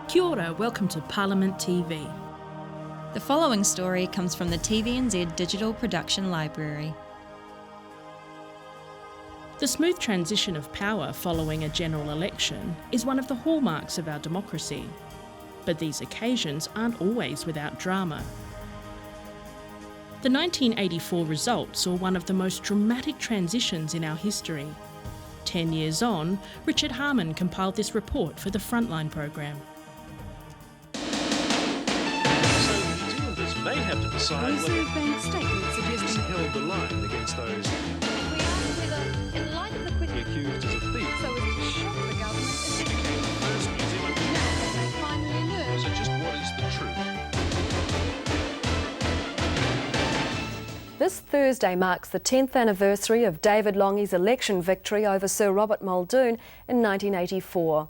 Kia ora, welcome to Parliament TV. The following story comes from the TVNZ Digital Production Library. The smooth transition of power following a general election is one of the hallmarks of our democracy. But these occasions aren't always without drama. The 1984 result saw one of the most dramatic transitions in our history. 10 years on, Richard Harman compiled this report for the Frontline programme. May have to decide Reserve Bank statement whether suggesting held the line against those we ask whether, in light of the quick accused as a thief. so as to shock the government, First New Zealand. now that they finally learn. So just what is the truth? This Thursday marks the 10th anniversary of David Lange's election victory over Sir Robert Muldoon in 1984.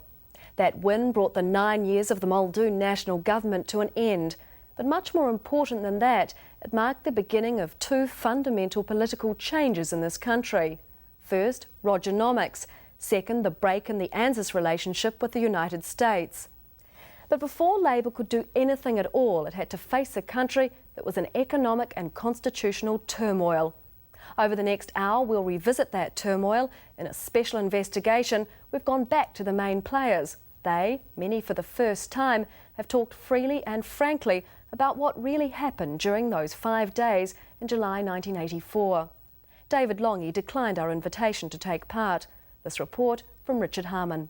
That win brought the 9 years of the Muldoon National Government to an end. But much more important than that, it marked the beginning of two fundamental political changes in this country. First, Rogernomics. Second, the break in the ANZUS relationship with the United States. But before Labour could do anything at all, it had to face a country that was in economic and constitutional turmoil. Over the next hour, we'll revisit that turmoil. In a special investigation, we've gone back to the main players. They, many for the first time, have talked freely and frankly about what really happened during those 5 days in July 1984. David Lange declined our invitation to take part. This report from Richard Harman.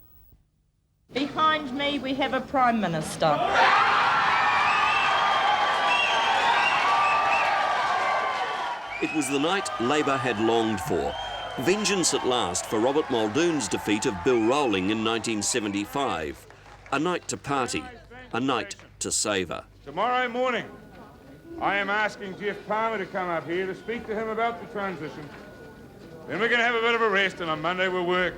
Behind me we have a Prime Minister. It was the night Labour had longed for. Vengeance at last for Robert Muldoon's defeat of Bill Rowling in 1975. A night to party, a night to savour. Tomorrow morning, I am asking Jeff Palmer to come up here to speak to him about the transition. Then we're going to have a bit of a rest, and on Monday we'll work.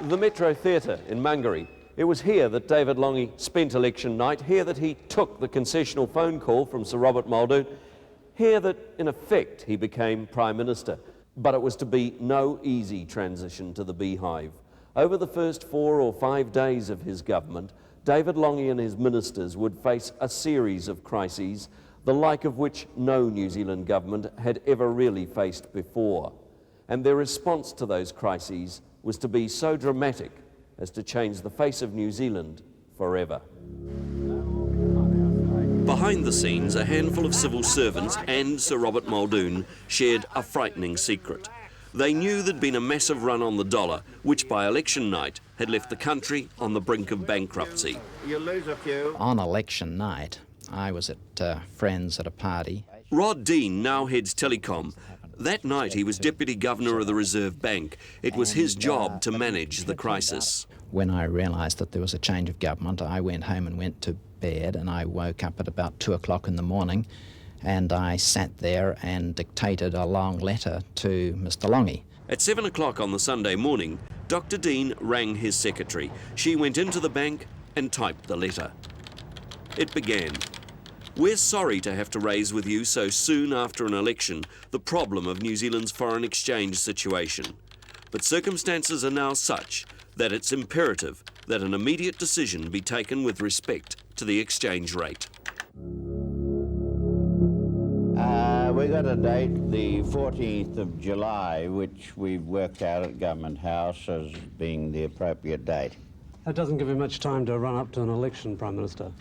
The Metro Theatre in Mangere. It was here that David Lange spent election night, here that he took the concessional phone call from Sir Robert Muldoon, here that, in effect, he became Prime Minister. But it was to be no easy transition to the beehive. Over the first 4 or 5 days of his government, David Lange and his ministers would face a series of crises, the like of which no New Zealand government had ever really faced before. And their response to those crises was to be so dramatic as to change the face of New Zealand forever. Behind the scenes, a handful of civil servants and Sir Robert Muldoon shared a frightening secret. They knew there'd been a massive run on the dollar, which by election night had left the country on the brink of bankruptcy. You lose a few. On election night, I was at friends at a party. Rod Dean now heads Telecom. That night he was Deputy Governor of the Reserve Bank. It was his job to manage the crisis. When I realised that there was a change of government, I went home and went to bed, and I woke up at about 2 o'clock in the morning, and I sat there and dictated a long letter to Mr. Lange. At 7 o'clock on the Sunday morning, Dr. Dean rang his secretary. She went into the bank and typed the letter. It began. We're sorry to have to raise with you so soon after an election the problem of New Zealand's foreign exchange situation. But circumstances are now such that it's imperative that an immediate decision be taken with respect to the exchange rate. We got a date, the 14th of July, which we've worked out at Government House as being the appropriate date. That doesn't give you much time to run up to an election, Prime Minister.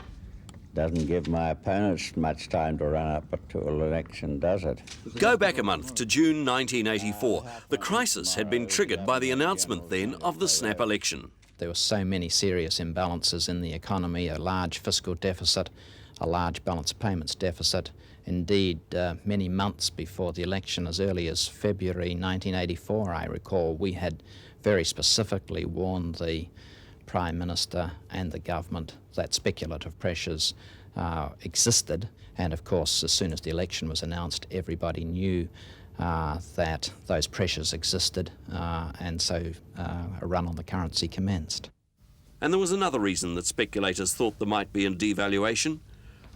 Doesn't give my opponents much time to run up to an election, does it? Go back a month to June 1984. The crisis had been triggered by the announcement then of the snap election. There were so many serious imbalances in the economy, a large fiscal deficit, a large balance of payments deficit. Indeed, many months before the election, as early as February 1984, I recall, we had very specifically warned the Prime Minister and the government that speculative pressures existed. And of course, as soon as the election was announced, everybody knew that those pressures existed, and so a run on the currency commenced. And there was another reason that speculators thought there might be a devaluation.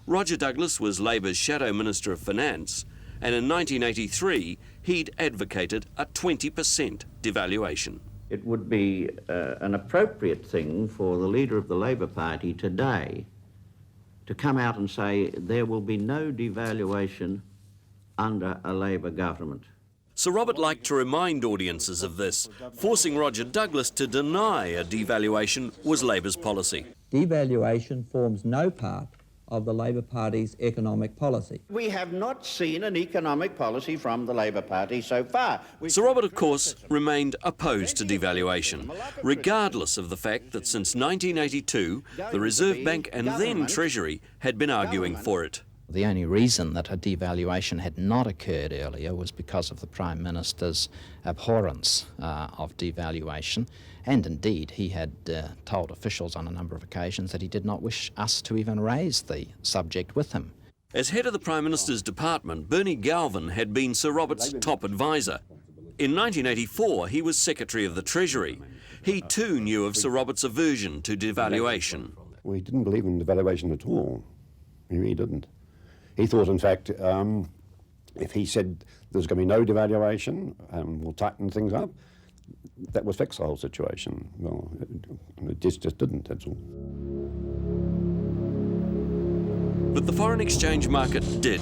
Roger Douglas was Labour's Shadow Minister of Finance, and in 1983 he'd advocated a 20% devaluation. It would be an appropriate thing for the leader of the Labor Party today to come out and say there will be no devaluation under a Labor government. Sir Robert liked to remind audiences of this, forcing Roger Douglas to deny a devaluation was Labor's policy. Devaluation forms no part of the Labor Party's economic policy. We have not seen an economic policy from the Labor Party so far. Sir Robert, of course, remained opposed to devaluation, regardless of the fact that since 1982, the Reserve Bank and then Treasury had been arguing for it. The only reason that a devaluation had not occurred earlier was because of the Prime Minister's abhorrence of devaluation, and indeed he had told officials on a number of occasions that he did not wish us to even raise the subject with him. As head of the Prime Minister's department, Bernie Galvin had been Sir Robert's top advisor. In 1984, he was Secretary of the Treasury. He too knew of Sir Robert's aversion to devaluation. Well, he didn't believe in devaluation at all. He really didn't. He thought, in fact, if he said there's going to be no devaluation and we'll tighten things up, that would fix the whole situation. Well, it just didn't, that's all. But the foreign exchange market did.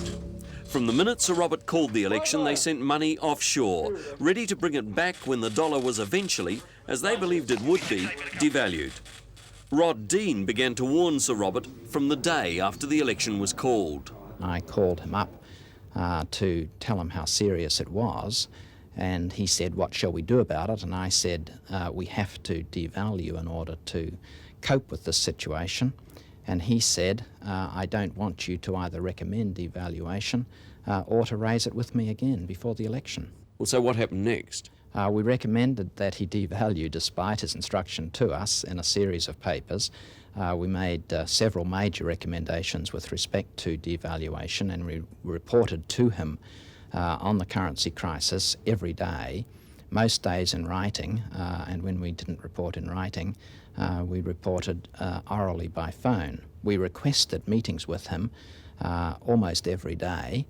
From the minute Sir Robert called the election, they sent money offshore, ready to bring it back when the dollar was eventually, as they believed it would be, devalued. Rod Dean began to warn Sir Robert from the day after the election was called. I called him up to tell him how serious it was, and he said, "What shall we do about it?" And I said, "We have to devalue in order to cope with this situation." And he said, "I don't want you to either recommend devaluation or to raise it with me again before the election." Well, so what happened next? We recommended that he devalue despite his instruction to us in a series of papers. We made several major recommendations with respect to devaluation, and we reported to him on the currency crisis every day, most days in writing, and when we didn't report in writing, we reported orally by phone. We requested meetings with him almost every day.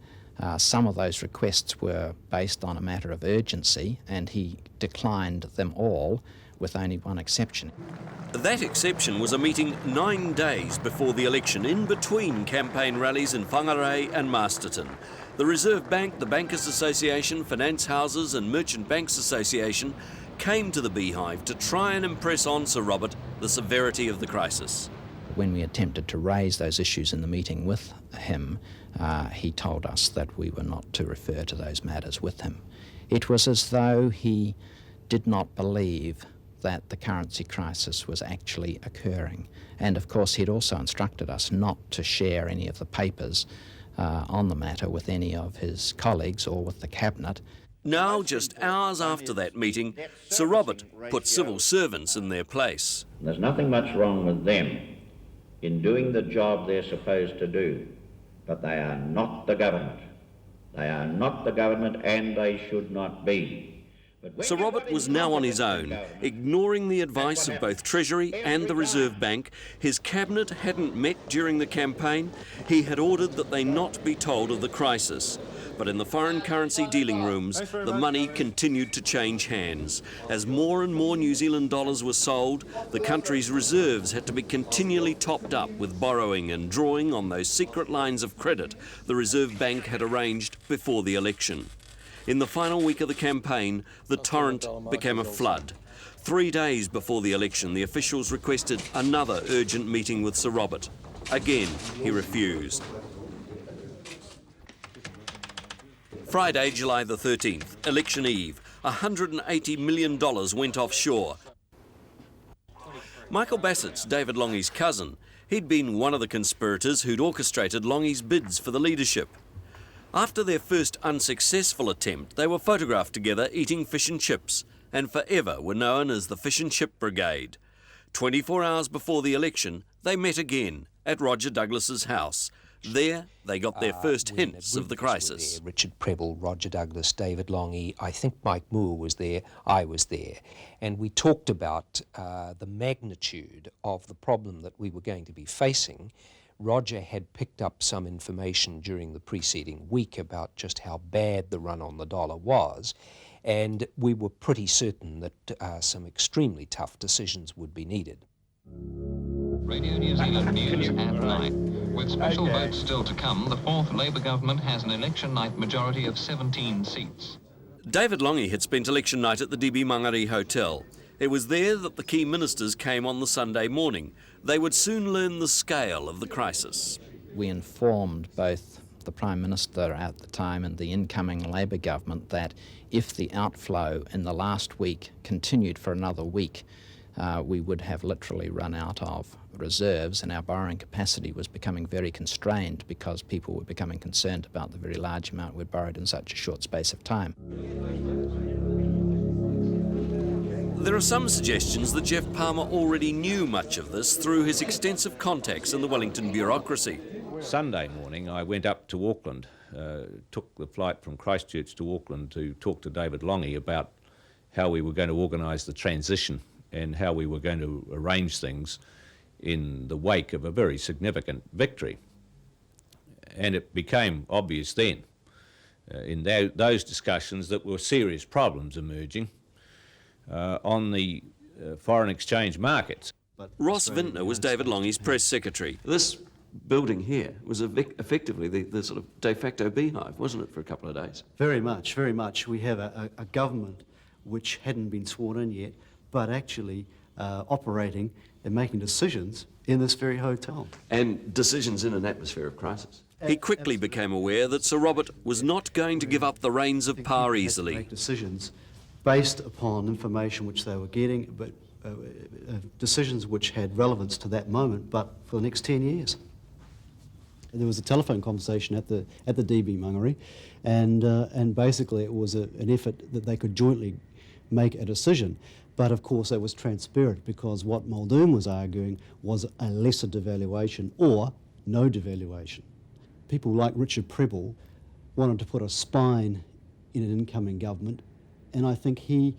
Some of those requests were based on a matter of urgency, and he declined them all, with only one exception. That exception was a meeting 9 days before the election, in between campaign rallies in Whangarei and Masterton. The Reserve Bank, the Bankers Association, Finance Houses and Merchant Banks Association came to the Beehive to try and impress on Sir Robert the severity of the crisis. When we attempted to raise those issues in the meeting with him, he told us that we were not to refer to those matters with him. It was as though he did not believe that the currency crisis was actually occurring. And of course he'd also instructed us not to share any of the papers on the matter with any of his colleagues or with the Cabinet. Now, just hours after that meeting, Sir Robert put civil servants in their place. There's nothing much wrong with them in doing the job they're supposed to do, but they are not the government. They are not the government, and they should not be. Sir Robert was now on his own, ignoring the advice of both Treasury and the Reserve Bank. His cabinet hadn't met during the campaign. He had ordered that they not be told of the crisis. But in the foreign currency dealing rooms, the money continued to change hands. As more and more New Zealand dollars were sold, the country's reserves had to be continually topped up with borrowing and drawing on those secret lines of credit the Reserve Bank had arranged before the election. In the final week of the campaign, the torrent became a flood. 3 days before the election, the officials requested another urgent meeting with Sir Robert. Again, he refused. Friday, July the 13th, election eve, $180 million went offshore. Michael Bassett's David Longie's cousin. He'd been one of the conspirators who'd orchestrated Longie's bids for the leadership. After their first unsuccessful attempt, they were photographed together eating fish and chips, and forever were known as the Fish and Chip Brigade. 24 hours before the election, they met again at Roger Douglas's house. There, they got their first hints of the crisis. Richard Prebble, Roger Douglas, David Longie, I think Mike Moore was there, I was there. And we talked about the magnitude of the problem that we were going to be facing. Roger had picked up some information during the preceding week about just how bad the run on the dollar was. And we were pretty certain that some extremely tough decisions would be needed. Radio New Zealand News at 9. With special votes still to come, the fourth Labour government has an election night majority of 17 seats. David Longy had spent election night at the DB Mangere Hotel. It was there that the key ministers came on the Sunday morning. They would soon learn the scale of the crisis. We informed both the Prime Minister at the time and the incoming Labour government that if the outflow in the last week continued for another week, we would have literally run out of reserves, and our borrowing capacity was becoming very constrained because people were becoming concerned about the very large amount we'd borrowed in such a short space of time. There are some suggestions that Jeff Palmer already knew much of this through his extensive contacts in the Wellington bureaucracy. Sunday morning I went up to Auckland, took the flight from Christchurch to Auckland to talk to David Longy about how we were going to organise the transition and how we were going to arrange things in the wake of a very significant victory. And it became obvious then, in those discussions, that there were serious problems emerging on the foreign exchange markets. Ross Vintner was David Longy's press secretary. This building here was effectively the sort of de facto beehive, wasn't it, for a couple of days? Very much, very much. We have a government which hadn't been sworn in yet, but actually operating and making decisions in this very hotel. And decisions in an atmosphere of crisis. He quickly became aware that Sir Robert was not going to give up the reins of power easily. Make decisions based upon information which they were getting, but decisions which had relevance to that moment, but for the next 10 years. There was a telephone conversation at the DB Mangere, and basically it was an effort that they could jointly make a decision. But of course that was transparent, because what Muldoon was arguing was a lesser devaluation or no devaluation. People like Richard Prebble wanted to put a spine in an incoming government, and I think he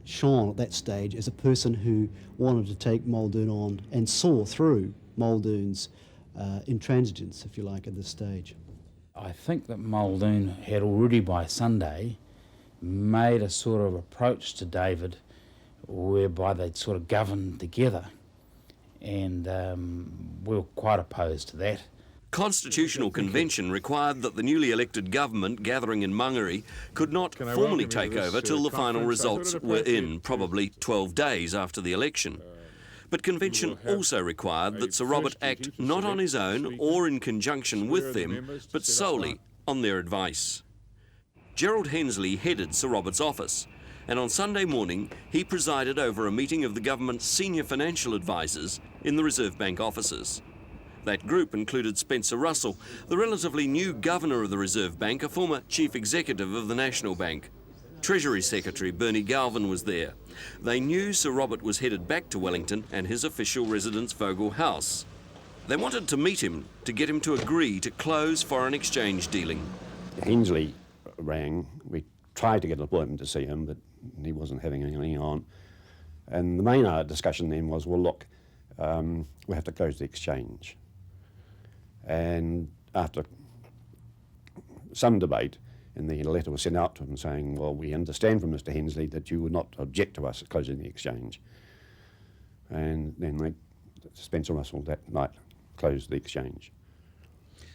shone at that stage as a person who wanted to take Muldoon on and saw through Muldoon's intransigence, if you like, at this stage. I think that Muldoon had already by Sunday made a sort of approach to David whereby they'd sort of governed together, and we were quite opposed to that. Constitutional convention required that the newly elected government gathering in Mangere could not formally take over till the final results were in, probably 12 days after the election. But convention also required that Sir Robert act not on his own or in conjunction with them, but solely on their advice. Gerald Hensley headed Sir Robert's office, and on Sunday morning he presided over a meeting of the government's senior financial advisors in the Reserve Bank offices. That group included Spencer Russell, the relatively new governor of the Reserve Bank, a former chief executive of the National Bank. Treasury Secretary Bernie Galvin was there. They knew Sir Robert was headed back to Wellington and his official residence, Vogel House. They wanted to meet him to get him to agree to close foreign exchange dealing. Hensley rang. We tried to get an appointment to see him, but he wasn't having anything on. And the main discussion then was, well, look, we have to close the exchange. And after some debate, and the letter was sent out to him saying, well, we understand from Mr. Hensley that you would not object to us closing the exchange. And then Spencer Russell that night closed the exchange.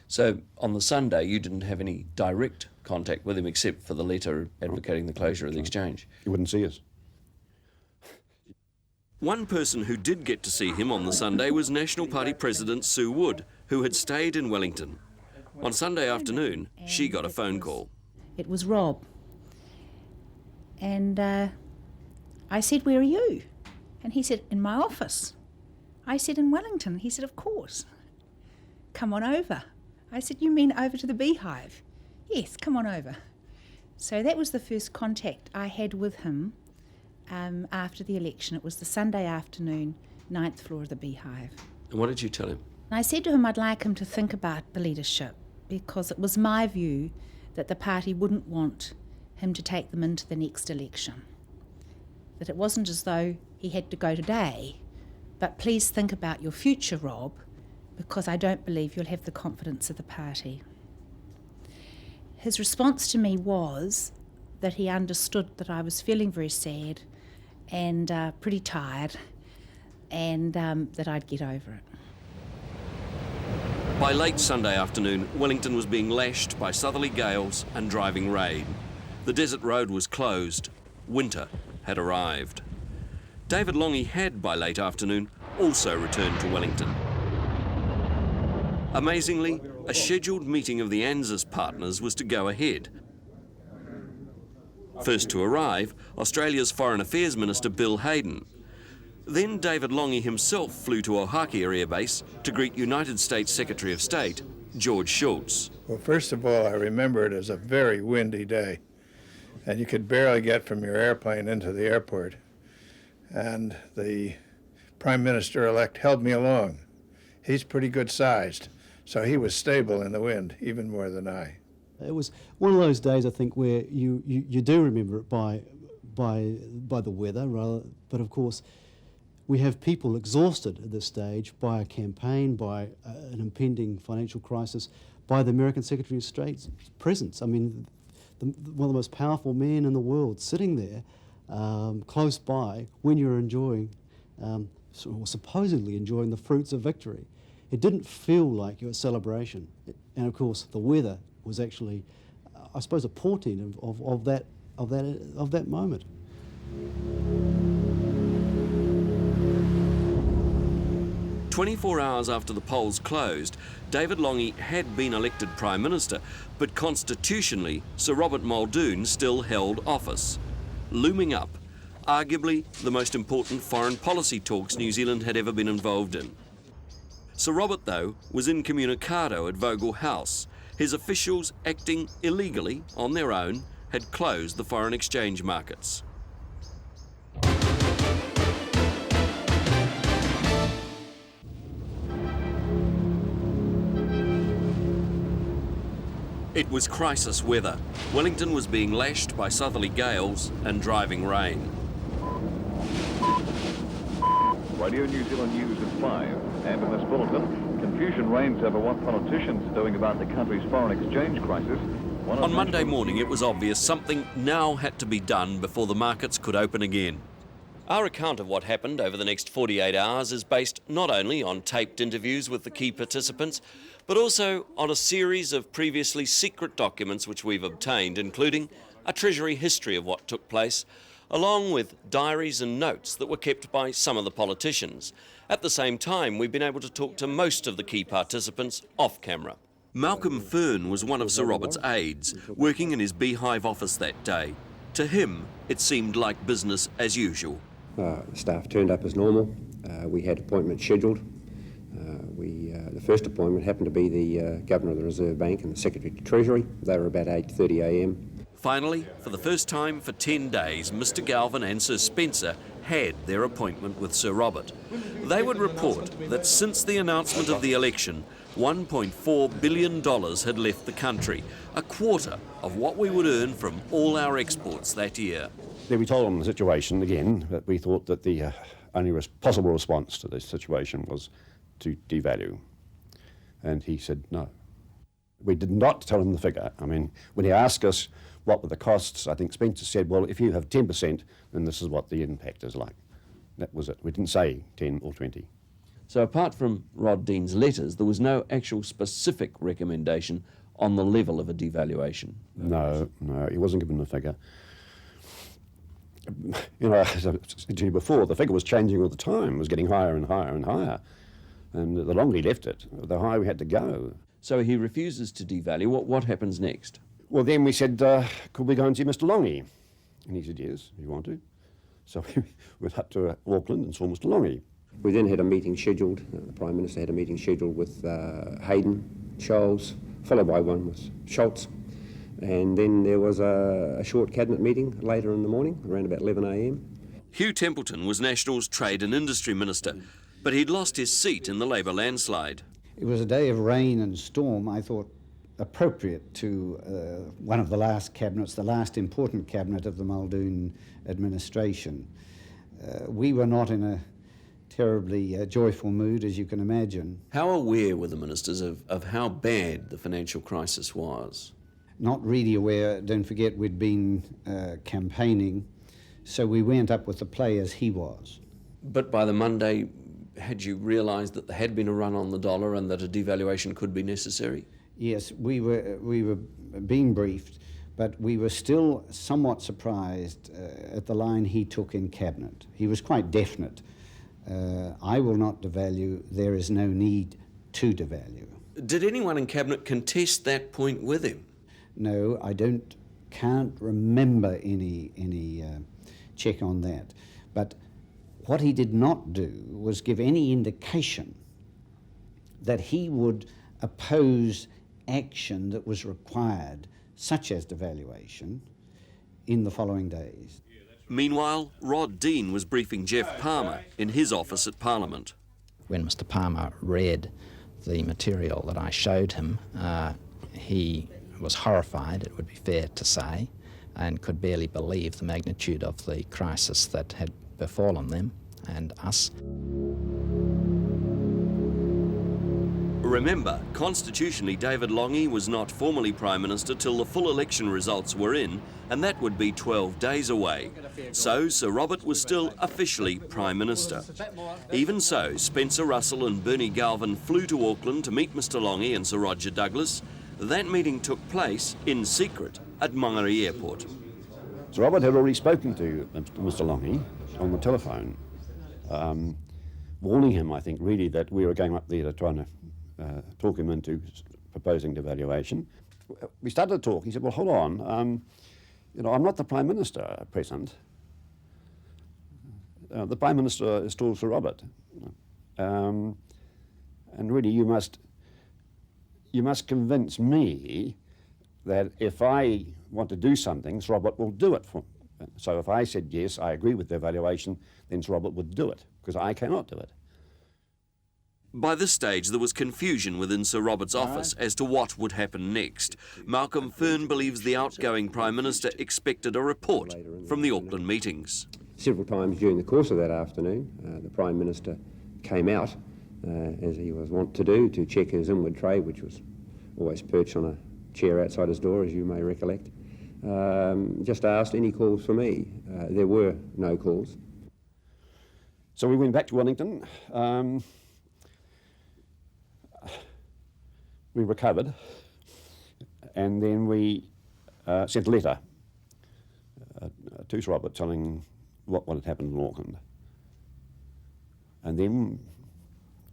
So on the Sunday you didn't have any direct contact with him except for the letter advocating the closure of the exchange? He wouldn't see us. One person who did get to see him on the Sunday was National Party President Sue Wood, who had stayed in Wellington. On Sunday afternoon, she got a phone call. It was Rob. And I said, where are you? And he said, in my office. I said, in Wellington. He said, of course. Come on over. I said, you mean over to the beehive? Yes, come on over. So that was the first contact I had with him after the election. It was the Sunday afternoon, 9th floor of the beehive. And what did you tell him? I said to him I'd like him to think about the leadership, because it was my view that the party wouldn't want him to take them into the next election. That it wasn't as though he had to go today, but please think about your future, Rob, because I don't believe you'll have the confidence of the party. His response to me was that he understood that I was feeling very sad and pretty tired, and that I'd get over it. By late Sunday afternoon, Wellington was being lashed by southerly gales and driving rain. The desert road was closed. Winter had arrived. David Longy had, by late afternoon, also returned to Wellington. Amazingly, a scheduled meeting of the ANZUS partners was to go ahead. First to arrive, Australia's Foreign Affairs Minister Bill Hayden. Then David Longy himself flew to Ohaki Area Base to greet United States Secretary of State George Shultz. Well, first of all, I remember it as a very windy day, and you could barely get from your airplane into the airport. And the Prime Minister-elect held me along. He's pretty good sized, so he was stable in the wind, even more than I. It was one of those days, I think, where you do remember it by the weather, rather. But of course, we have people exhausted at this stage by a campaign, by an impending financial crisis, by the American Secretary of State's presence. I mean, one of the most powerful men in the world sitting there, close by, when you're enjoying, or supposedly enjoying the fruits of victory. It didn't feel like a celebration. And of course, the weather was actually, I suppose, a portent of that moment. "24 hours after the polls closed, David Longy had been elected Prime Minister, but constitutionally, Sir Robert Muldoon still held office. Looming up, arguably the most important foreign policy talks New Zealand had ever been involved in. Sir Robert, though, was incommunicado at Vogel House. His officials, acting illegally on their own, had closed the foreign exchange markets. It was crisis weather. Wellington was being lashed by southerly gales and driving rain. Radio New Zealand News at 5, and in this bulletin, confusion reigns over what politicians are doing about the country's foreign exchange crisis. On Monday morning, it was obvious something now had to be done before the markets could open again. Our account of what happened over the next 48 hours is based not only on taped interviews with the key participants, but also on a series of previously secret documents which we've obtained, including a Treasury history of what took place, along with diaries and notes that were kept by some of the politicians. At the same time, we've been able to talk to most of the key participants off camera. Malcolm Fern was one of Sir Robert's aides, working in his beehive office that day. To him, it seemed like business as usual. Staff turned up as normal. We had appointments scheduled. The first appointment happened to be the Governor of the Reserve Bank and the Secretary to Treasury. They were about 8:30 a.m. Finally, for the first time for 10 days, Mr Galvin and Sir Spencer had their appointment with Sir Robert. They would report that since the announcement of the election, $1.4 billion had left the country, a quarter of what we would earn from all our exports that year. Then we told him the situation again, that we thought that the only possible response to this situation was to devalue. And he said no. We did not tell him the figure. I mean, when he asked us what were the costs, I think Spencer said, well, if you have 10%, then this is what the impact is like. That was it. We didn't say 10 or 20. So apart from Rod Dean's letters, there was no actual specific recommendation on the level of a devaluation? No, he wasn't given the figure. You know, as I said to you before, the figure was changing all the time. It was getting higher and higher and higher. And the longer he left it, the higher we had to go. So he refuses to devalue. What happens next? Well, then we said, could we go and see Mr Longy? And he said, yes, if you want to. So we went up to Auckland and saw Mr Longy. We then had a meeting scheduled. The Prime Minister had a meeting scheduled with Hayden, Scholes, followed by one with Schultz. And then there was a short cabinet meeting later in the morning, around about 11 a.m. Hugh Templeton was National's Trade and Industry Minister, but he'd lost his seat in the Labour landslide. It was a day of rain and storm, I thought appropriate to one of the last cabinets, the last important cabinet of the Muldoon administration. We were not in a terribly joyful mood, as you can imagine. How aware were the ministers of how bad the financial crisis was? not really aware. Don't forget we'd been campaigning, so we went up with the play as he was. But by the Monday, had you realised that there had been a run on the dollar and that a devaluation could be necessary? Yes, we were being briefed, but we were still somewhat surprised at the line he took in Cabinet. He was quite definite. I will not devalue, there is no need to devalue. Did anyone in Cabinet contest that point with him? No, I can't remember any check on that. But what he did not do was give any indication that he would oppose action that was required, such as devaluation, in the following days. Meanwhile, Rod Dean was briefing Jeff Palmer in his office at Parliament. When Mr. Palmer read the material that I showed him, he was horrified, it would be fair to say, and could barely believe the magnitude of the crisis that had befallen them and us. Remember, constitutionally, David Longy was not formally Prime Minister till the full election results were in, and that would be 12 days away. So Sir Robert was still officially Prime Minister. Even so, Spencer Russell and Bernie Galvin flew to Auckland to meet Mr Longy and Sir Roger Douglas. That meeting took place in secret at Mangere Airport. Sir Robert had already spoken to Mr Longy on the telephone, warning him, I think, really that we were going up there to try and talk him into proposing devaluation. We started to talk. He said, well, hold on, you know, I'm not the Prime Minister at present. The Prime Minister is still Sir Robert. And really you must convince me that if I want to do something, Sir Robert will do it for me. So if I said, yes, I agree with devaluation, then Sir Robert would do it, because I cannot do it. By this stage, there was confusion within Sir Robert's office as to what would happen next. Malcolm Fearn believes the outgoing Prime Minister expected a report from the Auckland meetings. Several times during the course of that afternoon, the Prime Minister came out, as he was wont to do, to check his inward tray, which was always perched on a chair outside his door, as you may recollect. Just asked any calls for me. There were no calls. So we went back to Wellington. We recovered, and then we sent a letter to Sir Robert telling what had happened in Auckland. And then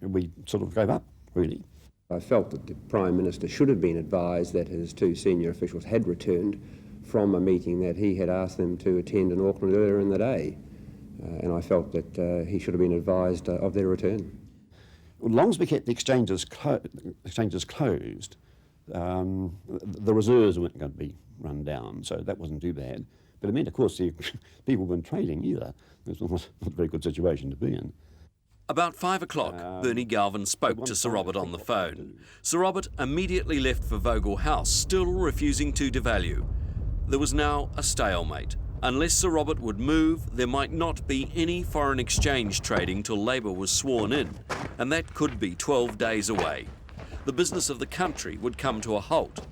we sort of gave up, really. I felt that the Prime Minister should have been advised that his two senior officials had returned from a meeting that he had asked them to attend in Auckland earlier in the day. And I felt that he should have been advised of their return. As long as we kept the exchanges closed, the reserves weren't going to be run down, so that wasn't too bad. But it meant, of course, the people weren't trading either. It was not a very good situation to be in. About 5 o'clock, Bernie Galvin spoke to Sir Robert on the phone. Sir Robert immediately left for Vogel House, still refusing to devalue. There was now a stalemate. Unless Sir Robert would move, there might not be any foreign exchange trading till Labour was sworn in, and that could be 12 days away. The business of the country would come to a halt.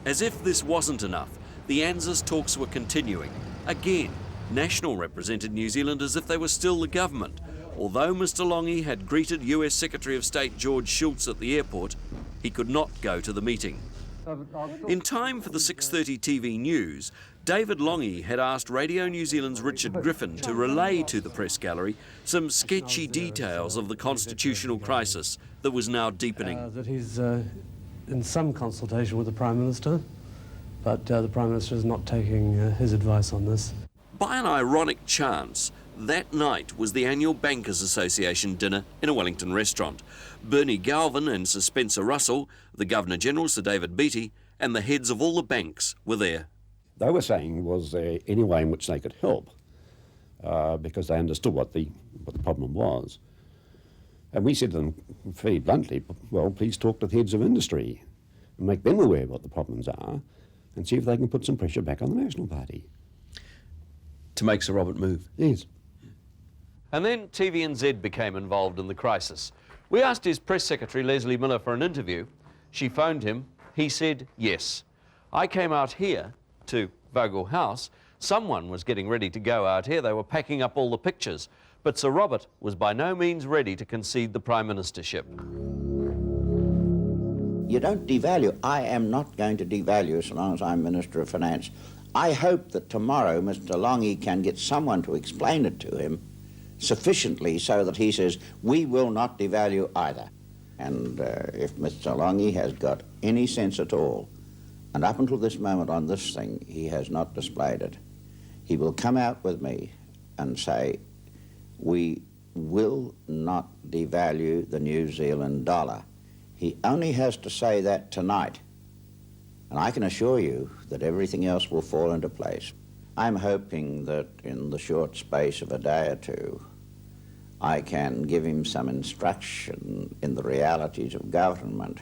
As if this wasn't enough, the ANZUS talks were continuing. Again, National represented New Zealand as if they were still the government. Although Mr Longy had greeted US Secretary of State George Shultz at the airport, he could not go to the meeting. In time for the 6:30 TV news, David Longy had asked Radio New Zealand's Richard Griffin to relay to the press gallery some sketchy details of the constitutional crisis that was now deepening. That he's in some consultation with the Prime Minister, but the Prime Minister is not taking his advice on this. By an ironic chance, that night was the annual Bankers Association dinner in a Wellington restaurant. Bernie Galvin and Sir Spencer Russell, the Governor-General Sir David Beattie, and the heads of all the banks were there. They were saying, was there any way in which they could help? Because they understood what the problem was. And we said to them very bluntly, well, please talk to the heads of industry and make them aware of what the problems are and see if they can put some pressure back on the National Party. To make Sir Robert move? Yes. And then TVNZ became involved in the crisis. We asked his press secretary, Leslie Miller, for an interview. She phoned him. He said yes. I came out here to Vogel House. Someone was getting ready to go out here. They were packing up all the pictures. But Sir Robert was by no means ready to concede the Prime Ministership. You don't devalue. I am not going to devalue so long as I'm Minister of Finance. I hope that tomorrow Mr. Longy can get someone to explain it to him sufficiently so that he says, we will not devalue either. And if Mr. Longy has got any sense at all, and up until this moment on this thing, he has not displayed it, he will come out with me and say, we will not devalue the New Zealand dollar. He only has to say that tonight, and I can assure you that everything else will fall into place. I'm hoping that in the short space of a day or two, I can give him some instruction in the realities of government.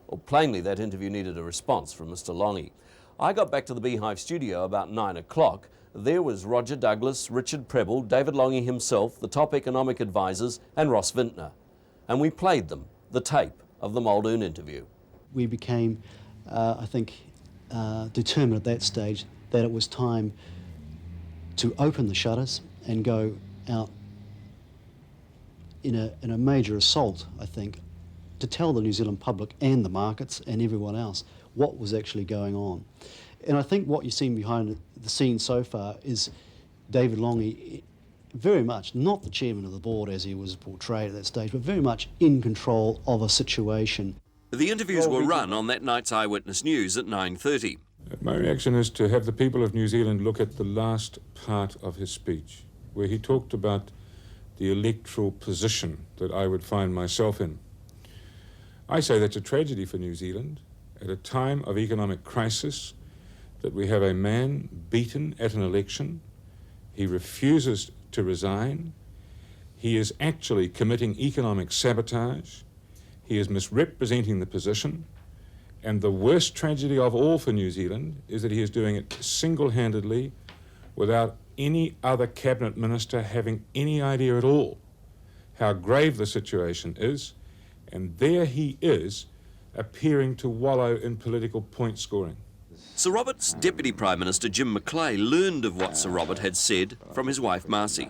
Well, plainly that interview needed a response from Mr. Longy. I got back to the Beehive studio about 9 o'clock. There was Roger Douglas, Richard Prebble, David Longy himself, the top economic advisors, and Ross Vintner. And we played them, the tape of the Muldoon interview. We became, I think, determined at that stage that it was time to open the shutters and go out in a major assault, I think, to tell the New Zealand public and the markets and everyone else what was actually going on. And I think what you've seen behind the scenes so far is David Longy very much, not the chairman of the board as he was portrayed at that stage, but very much in control of a situation. The interviews were run on that night's Eyewitness News at 9:30. My reaction is to have the people of New Zealand look at the last part of his speech, where he talked about the electoral position that I would find myself in. I say that's a tragedy for New Zealand at a time of economic crisis, that we have a man beaten at an election. He refuses to resign. He is actually committing economic sabotage. He is misrepresenting the position. And the worst tragedy of all for New Zealand is that he is doing it single-handedly without any other cabinet minister having any idea at all how grave the situation is. And there he is, appearing to wallow in political point scoring. Sir Robert's Deputy Prime Minister Jim Macleay learned of what Sir Robert had said from his wife Marcy.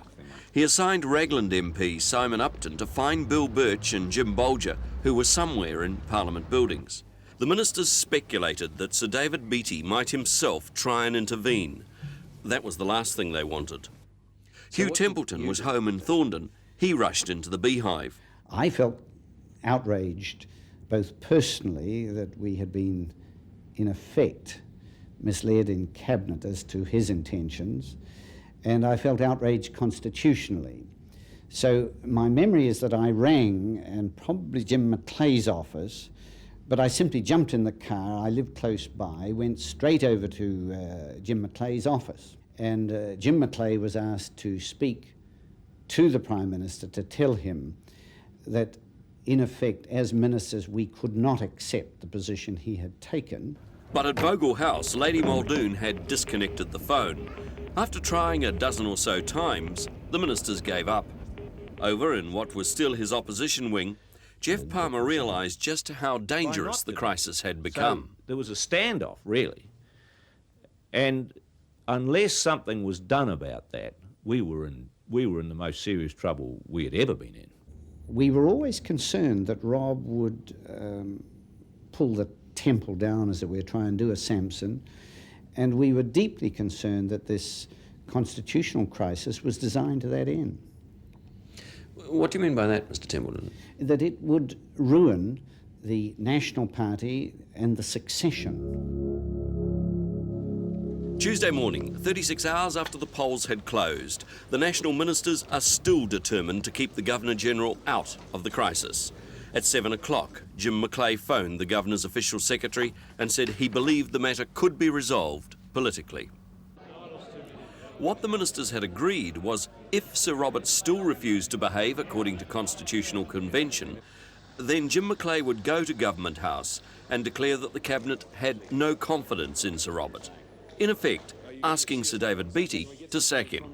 He assigned Ragland MP Simon Upton to find Bill Birch and Jim Bolger, who were somewhere in Parliament buildings. The ministers speculated that Sir David Beattie might himself try and intervene. That was the last thing they wanted. Hugh Templeton was home in Thorndon. He rushed into the Beehive. I felt outraged, both personally, that we had been, in effect, misled in Cabinet as to his intentions, and I felt outraged constitutionally. So my memory is that I rang, and probably Jim Macleay's office, but I simply jumped in the car. I lived close by, went straight over to Jim Macleay's office, and Jim Macleay was asked to speak to the Prime Minister to tell him that, in effect, as ministers, we could not accept the position he had taken. But at Vogel House, Lady Muldoon had disconnected the phone. After trying a dozen or so times, the ministers gave up. Over in what was still his opposition wing, Jeff Palmer realised just how dangerous the crisis had become. So there was a standoff, really. And unless something was done about that, we were in the most serious trouble we had ever been in. We were always concerned that Rob would pull the temple down, as it were, try and do a Samson, and we were deeply concerned that this constitutional crisis was designed to that end. What do you mean by that, Mr. Templeton? That it would ruin the National Party and the succession. Tuesday morning, 36 hours after the polls had closed, the national ministers are still determined to keep the Governor-General out of the crisis. At 7 o'clock, Jim Macleay phoned the Governor's official secretary and said he believed the matter could be resolved politically. What the ministers had agreed was if Sir Robert still refused to behave according to constitutional convention, then Jim Macleay would go to Government House and declare that the Cabinet had no confidence in Sir Robert, in effect asking Sir David Beattie to sack him.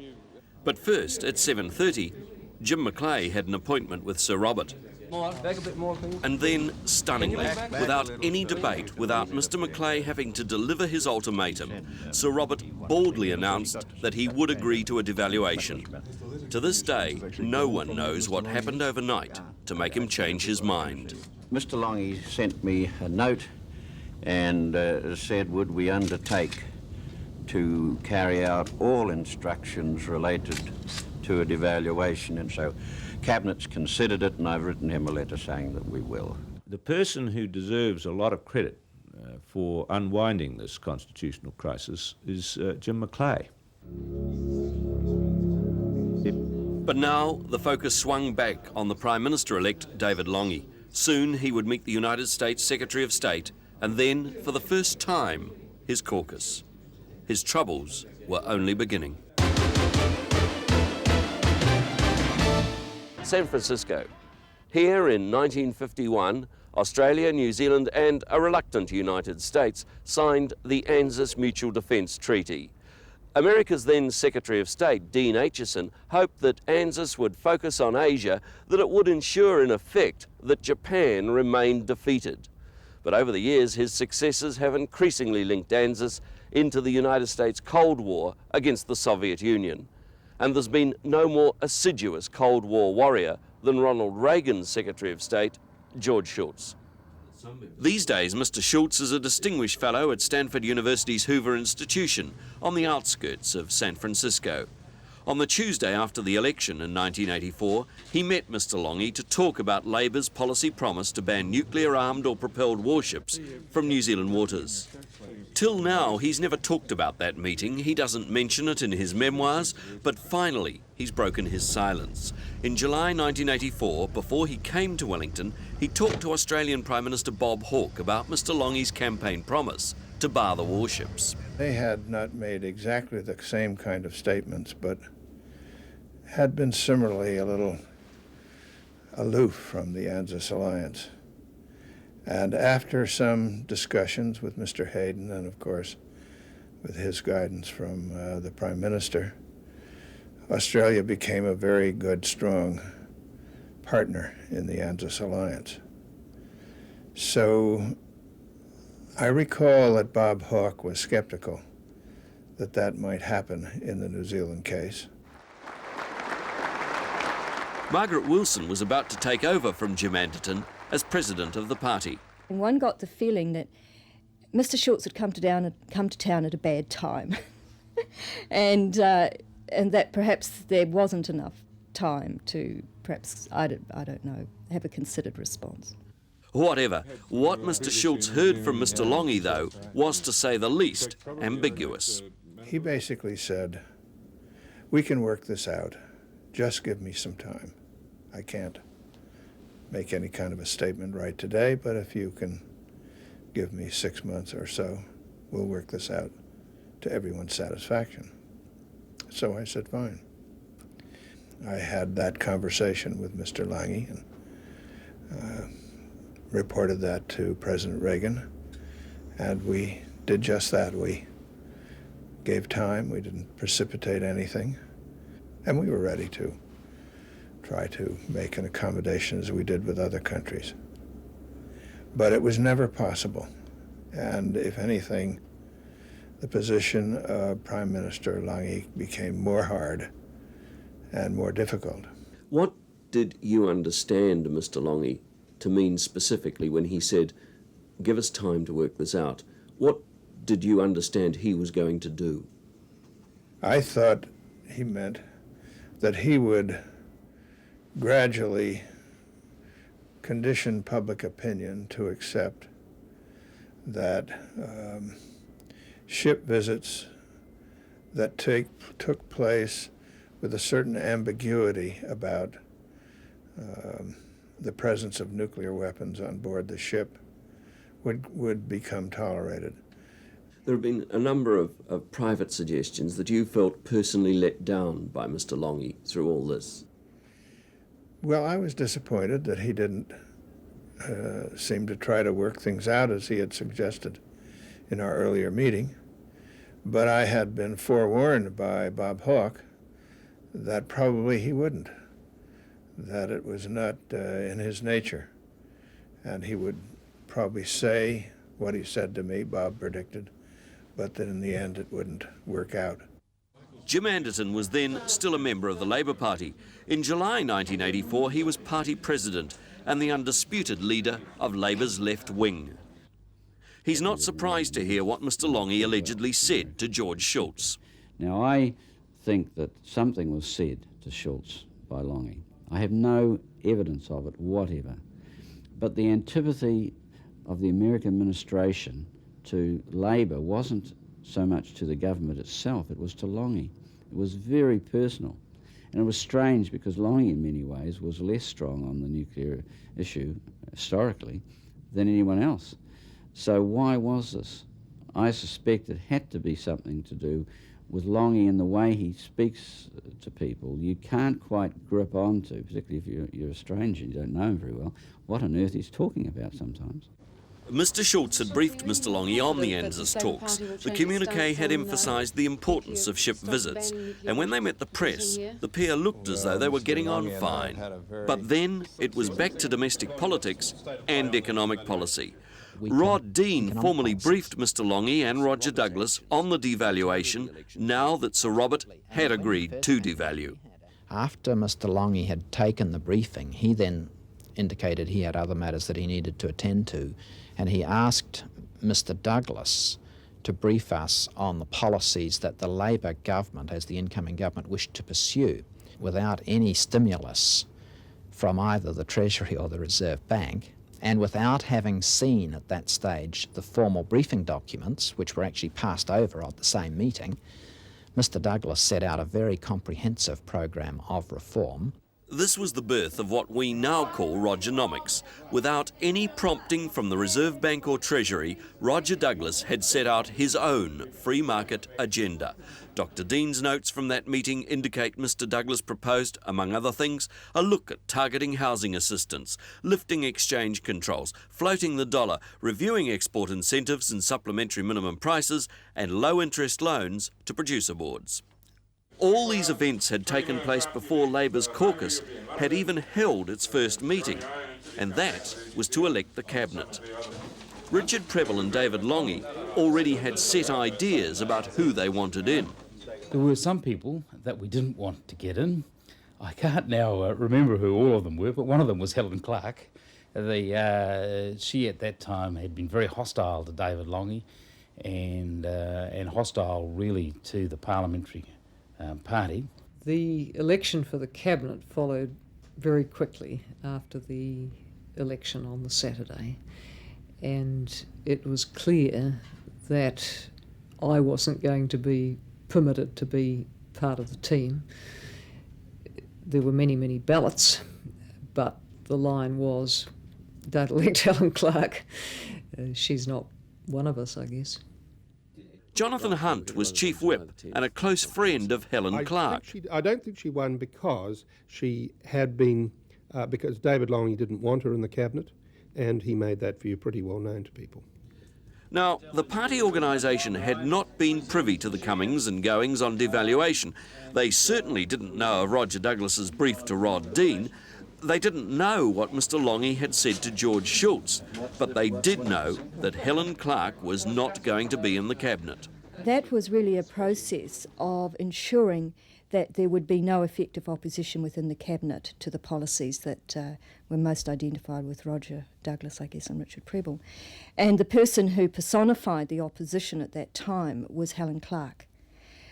But first, at 7:30, Jim Macleay had an appointment with Sir Robert. Back a bit more, please. And then, stunningly, without any debate, without Mr Macleay having to deliver his ultimatum, Sir Robert baldly announced that he would agree to a devaluation. To this day, no one knows what happened overnight to make him change his mind. Mr Longy sent me a note and said, would we undertake to carry out all instructions related to a devaluation, and so Cabinet's considered it, and I've written him a letter saying that we will. The person who deserves a lot of credit for unwinding this constitutional crisis is Jim Macleay. But now the focus swung back on the Prime Minister-elect David Longy. Soon he would meet the United States Secretary of State and then, for the first time, his caucus. His troubles were only beginning. San Francisco. Here in 1951, Australia, New Zealand and a reluctant United States signed the ANZUS Mutual Defence Treaty. America's then Secretary of State, Dean Acheson, hoped that ANZUS would focus on Asia, that it would ensure in effect that Japan remained defeated. But over the years, his successors have increasingly linked ANZUS into the United States Cold War against the Soviet Union. And there's been no more assiduous Cold War warrior than Ronald Reagan's Secretary of State, George Shultz. These days, Mr. Shultz is a distinguished fellow at Stanford University's Hoover Institution on the outskirts of San Francisco. On the Tuesday after the election in 1984, he met Mr. Longy to talk about Labour's policy promise to ban nuclear-armed or propelled warships from New Zealand waters. Till now, he's never talked about that meeting. He doesn't mention it in his memoirs, but finally, he's broken his silence. In July 1984, before he came to Wellington, he talked to Australian Prime Minister Bob Hawke about Mr. Longy's campaign promise to bar the warships. They had not made exactly the same kind of statements, but had been similarly a little aloof from the ANZUS alliance. And after some discussions with Mr. Hayden, and of course with his guidance from the Prime Minister, Australia became a very good, strong partner in the ANZUS alliance. So I recall that Bob Hawke was skeptical that that might happen in the New Zealand case. Margaret Wilson was about to take over from Jim Anderton as president of the party. One got the feeling that Mr. Shultz had come to town at a bad time, and that perhaps there wasn't enough time to perhaps, I don't know, have a considered response. Whatever. What Mr. Shultz heard from Mr. Longy, though, was, to say the least, ambiguous. He basically said, we can work this out. Just give me some time. I can't make any kind of a statement right today, but if you can give me 6 months or so, we'll work this out to everyone's satisfaction. So I said, fine. I had that conversation with Mr. Longy and reported that to President Reagan, and we did just that. We gave time, we didn't precipitate anything, and we were ready to try to make an accommodation as we did with other countries. But it was never possible, and if anything, the position of Prime Minister Longy became more hard and more difficult. What did you understand, Mr. Longy, to mean specifically when he said, give us time to work this out? What did you understand he was going to do? I thought he meant that he would gradually condition public opinion to accept that ship visits that took place with a certain ambiguity about the presence of nuclear weapons on board the ship would become tolerated. There have been a number of private suggestions that you felt personally let down by Mr. Longy through all this. Well, I was disappointed that he didn't seem to try to work things out as he had suggested in our earlier meeting. But I had been forewarned by Bob Hawke that probably he wouldn't, that it was not in his nature. And he would probably say what he said to me, Bob predicted, but that in the end it wouldn't work out. Jim Anderton was then still a member of the Labour Party. In July 1984, he was party president and the undisputed leader of Labour's left wing. He's not surprised to hear what Mr. Longy allegedly said to George Shultz. Now, I think that something was said to Shultz by Longy. I have no evidence of it whatever. But the antipathy of the American administration to Labour wasn't so much to the government itself, it was to Longy. It was very personal. And it was strange because Longy in many ways was less strong on the nuclear issue historically than anyone else. So why was this? I suspect it had to be something to do with Longy and the way he speaks to people. You can't quite grip onto, particularly if you're a stranger and you don't know him very well, what on earth he's talking about sometimes. Mr. Shultz had briefed Mr. Longy on the ANZUS talks. The communique had emphasised the importance of ship visits, and when they met the press, the pair looked as though they were getting on fine. But then it was back to domestic politics and economic policy. Rod Dean formally briefed Mr. Longy and Roger Douglas on the devaluation now that Sir Robert had agreed to devalue. After Mr. Longy had taken the briefing, he then indicated he had other matters that he needed to attend to, and he asked Mr. Douglas to brief us on the policies that the Labour government, as the incoming government, wished to pursue without any stimulus from either the Treasury or the Reserve Bank, and without having seen at that stage the formal briefing documents, which were actually passed over at the same meeting. Mr. Douglas set out a very comprehensive program of reform. This was the birth of what we now call Rogernomics. Without any prompting from the Reserve Bank or Treasury, Roger Douglas had set out his own free market agenda. Dr. Dean's notes from that meeting indicate Mr. Douglas proposed, among other things, a look at targeting housing assistance, lifting exchange controls, floating the dollar, reviewing export incentives and supplementary minimum prices, and low-interest loans to producer boards. All these events had taken place before Labour's caucus had even held its first meeting, and that was to elect the cabinet. Richard Prebble and David Longy already had set ideas about who they wanted in. There were some people that we didn't want to get in. I can't now remember who all of them were, but one of them was Helen Clark. She at that time had been very hostile to David Longy and hostile really to the parliamentary party. The election for the cabinet followed very quickly after the election on the Saturday, and it was clear that I wasn't going to be permitted to be part of the team. There were many, many ballots, but the line was, don't elect Helen Clark. She's not one of us, I guess. Jonathan Hunt was Chief Whip and a close friend of Helen Clark. I don't think she won because she had been, because David Longy didn't want her in the cabinet, and he made that view pretty well known to people. Now, the party organisation had not been privy to the comings and goings on devaluation. They certainly didn't know of Roger Douglas's brief to Rod Dean. They didn't know what Mr. Longy had said to George Shultz, but they did know that Helen Clark was not going to be in the cabinet. That was really a process of ensuring that there would be no effective opposition within the cabinet to the policies that were most identified with Roger Douglas, I guess, and Richard Prebble. And the person who personified the opposition at that time was Helen Clark.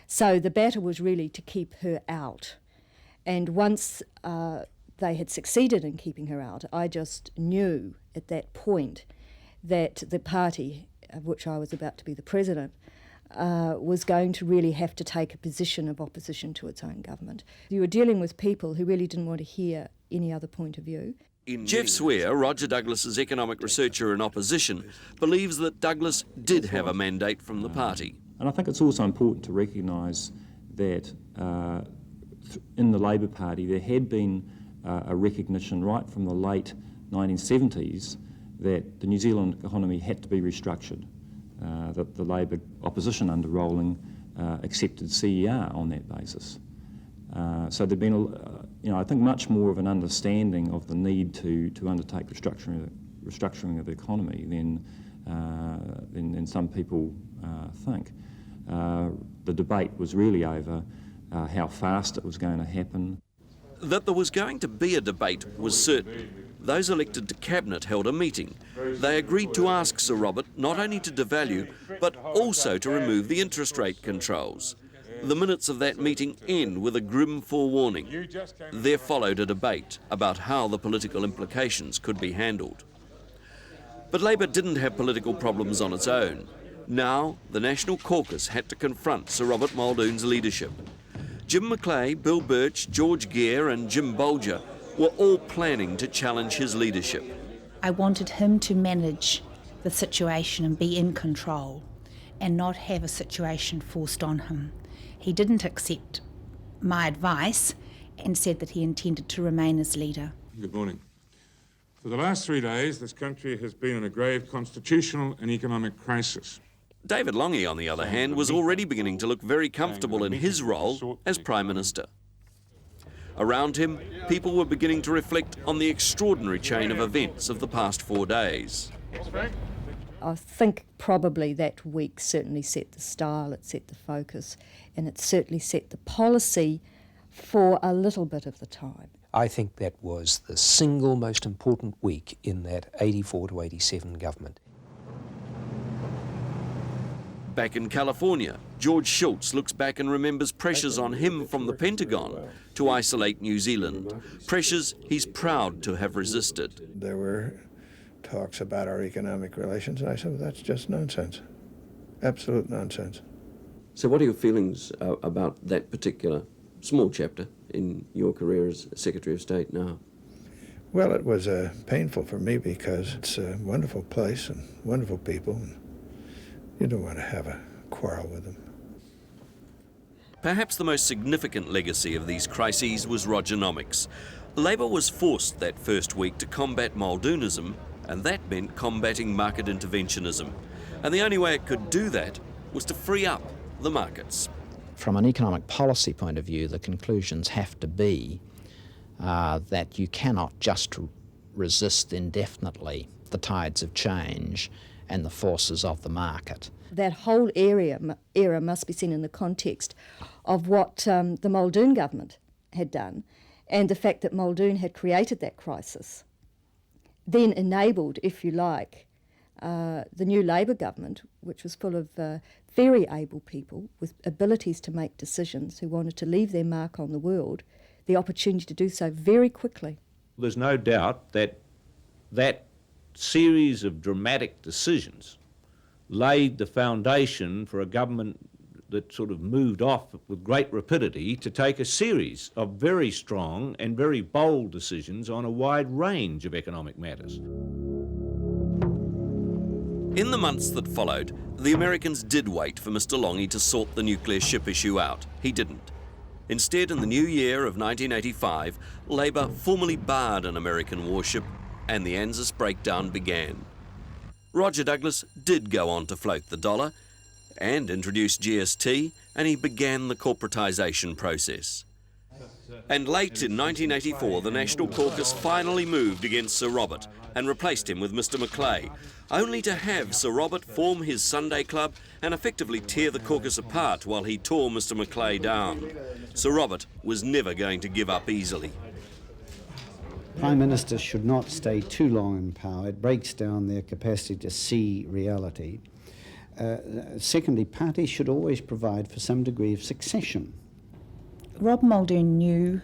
So the battle was really to keep her out. And once they had succeeded in keeping her out, I just knew at that point that the party, of which I was about to be the president, was going to really have to take a position of opposition to its own government. You were dealing with people who really didn't want to hear any other point of view. Jeff Swear, Roger Douglas's economic researcher in opposition, believes that Douglas did have a mandate from the party. And I think it's also important to recognise that in the Labour Party there had been a recognition right from the late 1970s that the New Zealand economy had to be restructured, that the Labour opposition under Rowling accepted CER on that basis. So there'd been, I think much more of an understanding of the need to undertake restructuring of the economy than some people think. The debate was really over how fast it was going to happen. That there was going to be a debate was certain. Those elected to Cabinet held a meeting. They agreed to ask Sir Robert not only to devalue, but also to remove the interest rate controls. The minutes of that meeting end with a grim forewarning. There followed a debate about how the political implications could be handled. But Labour didn't have political problems on its own. Now, the National Caucus had to confront Sir Robert Muldoon's leadership. Jim Macleay, Bill Birch, George Gere and Jim Bolger were all planning to challenge his leadership. I wanted him to manage the situation and be in control and not have a situation forced on him. He didn't accept my advice and said that he intended to remain as leader. Good morning. For the last 3 days, this country has been in a grave constitutional and economic crisis. David Longy, on the other hand, was already beginning to look very comfortable in his role as Prime Minister. Around him, people were beginning to reflect on the extraordinary chain of events of the past 4 days. I think probably that week certainly set the style, it set the focus, and it certainly set the policy for a little bit of the time. I think that was the single most important week in that 84 to 87 government. Back in California, George Shultz looks back and remembers pressures on him from the Pentagon to isolate New Zealand, pressures he's proud to have resisted. There were talks about our economic relations, and I said, well, that's just nonsense, absolute nonsense. So what are your feelings about that particular small chapter in your career as Secretary of State now? Well, it was painful for me because it's a wonderful place and wonderful people, and you don't want to have a quarrel with them. Perhaps the most significant legacy of these crises was Rogernomics. Labour was forced that first week to combat Muldoonism, and that meant combating market interventionism. And the only way it could do that was to free up the markets. From an economic policy point of view, the conclusions have to be that you cannot just resist indefinitely the tides of change and the forces of the market. That whole era must be seen in the context of what the Muldoon government had done, and the fact that Muldoon had created that crisis, then enabled, if you like, the new Labour government, which was full of very able people with abilities to make decisions who wanted to leave their mark on the world, the opportunity to do so very quickly. There's no doubt that that series of dramatic decisions laid the foundation for a government that sort of moved off with great rapidity to take a series of very strong and very bold decisions on a wide range of economic matters. In the months that followed, the Americans did wait for Mr. Longy to sort the nuclear ship issue out. He didn't. Instead, in the new year of 1985, Labour formally barred an American warship and the ANZUS breakdown began. Roger Douglas did go on to float the dollar and introduce GST, and he began the corporatisation process. And late in 1984, the National Caucus finally moved against Sir Robert and replaced him with Mr. Macleay, only to have Sir Robert form his Sunday Club and effectively tear the caucus apart while he tore Mr. Macleay down. Sir Robert was never going to give up easily. Prime Ministers should not stay too long in power. It breaks down their capacity to see reality. Secondly, parties should always provide for some degree of succession. Rob Muldoon knew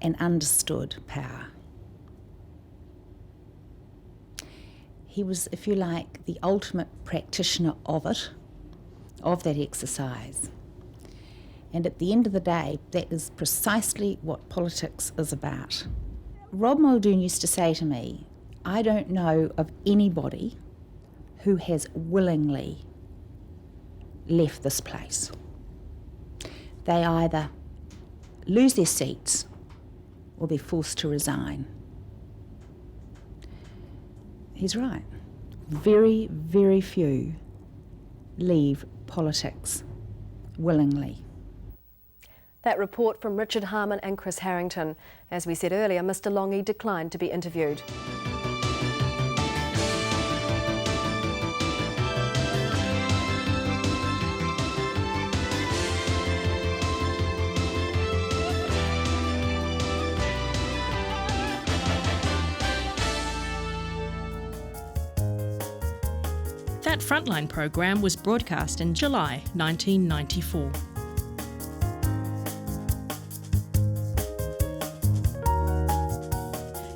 and understood power. He was, if you like, the ultimate practitioner of it, of that exercise. And at the end of the day, that is precisely what politics is about. Rob Muldoon used to say to me, I don't know of anybody who has willingly left this place. They either lose their seats or they're forced to resign. He's right. Very, very few leave politics willingly. That report from Richard Harman and Chris Harrington. As we said earlier, Mr Longy declined to be interviewed. That Frontline programme was broadcast in July 1994.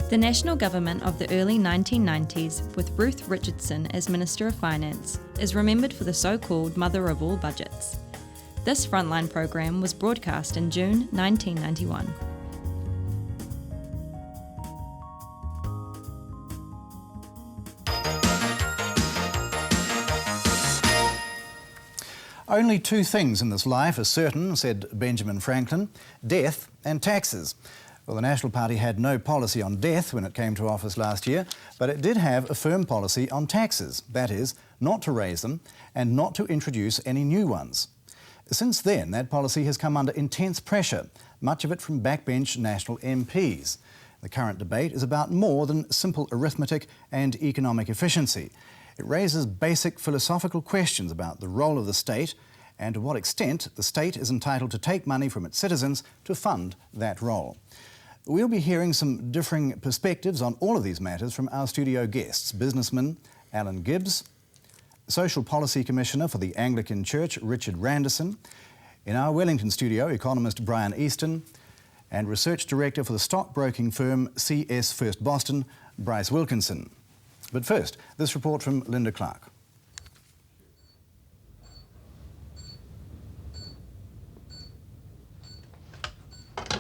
The national government of the early 1990s, with Ruth Richardson as Minister of Finance, is remembered for the so-called mother of all budgets. This Frontline programme was broadcast in June 1991. Only two things in this life are certain, said Benjamin Franklin: death and taxes. Well, the National Party had no policy on death when it came to office last year, but it did have a firm policy on taxes, that is, not to raise them and not to introduce any new ones. Since then, that policy has come under intense pressure, much of it from backbench National MPs. The current debate is about more than simple arithmetic and economic efficiency. It raises basic philosophical questions about the role of the state and to what extent the state is entitled to take money from its citizens to fund that role. We'll be hearing some differing perspectives on all of these matters from our studio guests: businessman Alan Gibbs, Social Policy Commissioner for the Anglican Church Richard Randerson, in our Wellington studio economist Brian Easton, and Research Director for the stockbroking firm CS First Boston, Bryce Wilkinson. But first, this report from Linda Clark.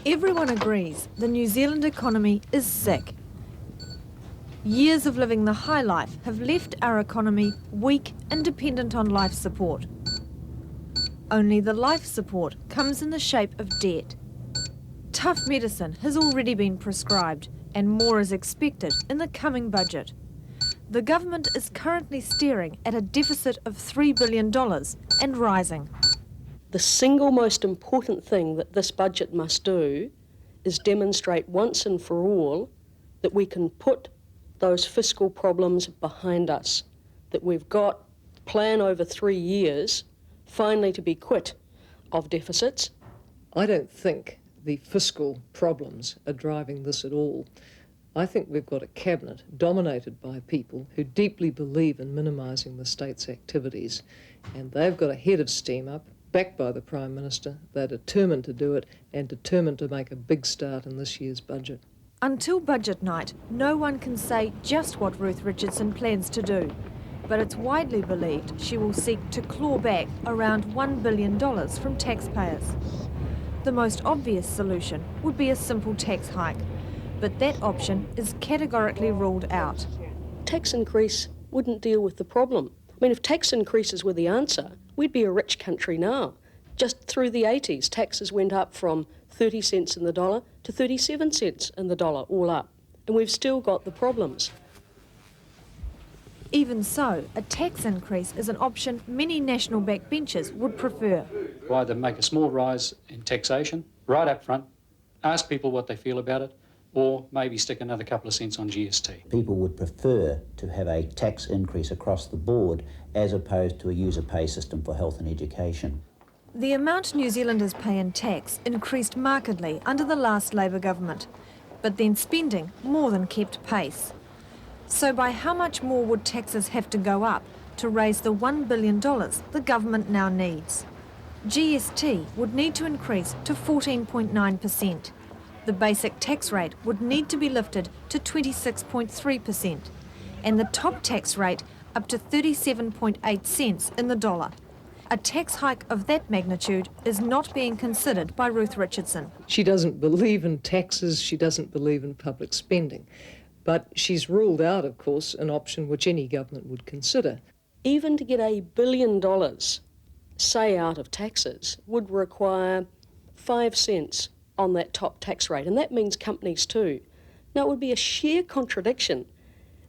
Everyone agrees the New Zealand economy is sick. Years of living the high life have left our economy weak and dependent on life support. Only the life support comes in the shape of debt. Tough medicine has already been prescribed, and more is expected in the coming budget. The government is currently staring at a deficit of $3 billion and rising. The single most important thing that this budget must do is demonstrate once and for all that we can put those fiscal problems behind us, that we've got a plan over 3 years finally to be quit of deficits. I don't think the fiscal problems are driving this at all. I think we've got a cabinet dominated by people who deeply believe in minimising the state's activities, and they've got a head of steam up, backed by the Prime Minister. They're determined to do it and determined to make a big start in this year's budget. Until budget night, no one can say just what Ruth Richardson plans to do, but it's widely believed she will seek to claw back around $1 billion from taxpayers. The most obvious solution would be a simple tax hike, but that option is categorically ruled out. Tax increase wouldn't deal with the problem. I mean, if tax increases were the answer, we'd be a rich country now. Just through the 80s, taxes went up from 30 cents in the dollar to 37 cents in the dollar, all up. And we've still got the problems. Even so, a tax increase is an option many national backbenchers would prefer. Either make a small rise in taxation right up front, ask people what they feel about it, or maybe stick another couple of cents on GST. People would prefer to have a tax increase across the board as opposed to a user pay system for health and education. The amount New Zealanders pay in tax increased markedly under the last Labour government, but then spending more than kept pace. So by how much more would taxes have to go up to raise the $1 billion the government now needs? GST would need to increase to 14.9%. The basic tax rate would need to be lifted to 26.3%, and the top tax rate up to 37.8 cents in the dollar. A tax hike of that magnitude is not being considered by Ruth Richardson. She doesn't believe in taxes, she doesn't believe in public spending. But she's ruled out, of course, an option which any government would consider. Even to get $1 billion, say, out of taxes, would require 5 cents on that top tax rate, and that means companies too. Now, it would be a sheer contradiction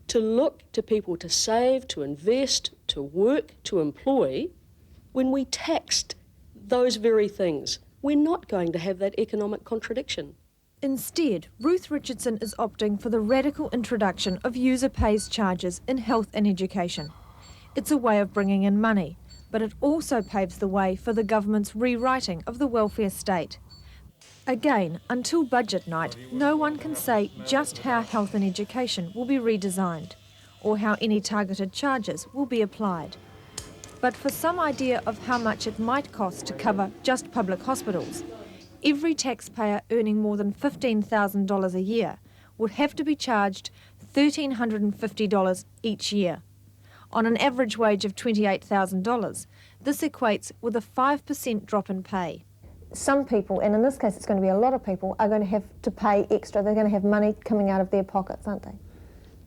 to look to people to save, to invest, to work, to employ, when we taxed those very things we're not going to have that economic contradiction. Instead, Ruth Richardson is opting for the radical introduction of user pays charges in health and education. It's a way of bringing in money, but it also paves the way for the government's rewriting of the welfare state. Again, until budget night, no one can say just how health and education will be redesigned, or how any targeted charges will be applied. But for some idea of how much it might cost to cover just public hospitals, every taxpayer earning more than $15,000 a year would have to be charged $1,350 each year. On an average wage of $28,000, this equates with a 5% drop in pay. Some people, and in this case it's going to be a lot of people, are going to have to pay extra. They're going to have money coming out of their pockets, aren't they?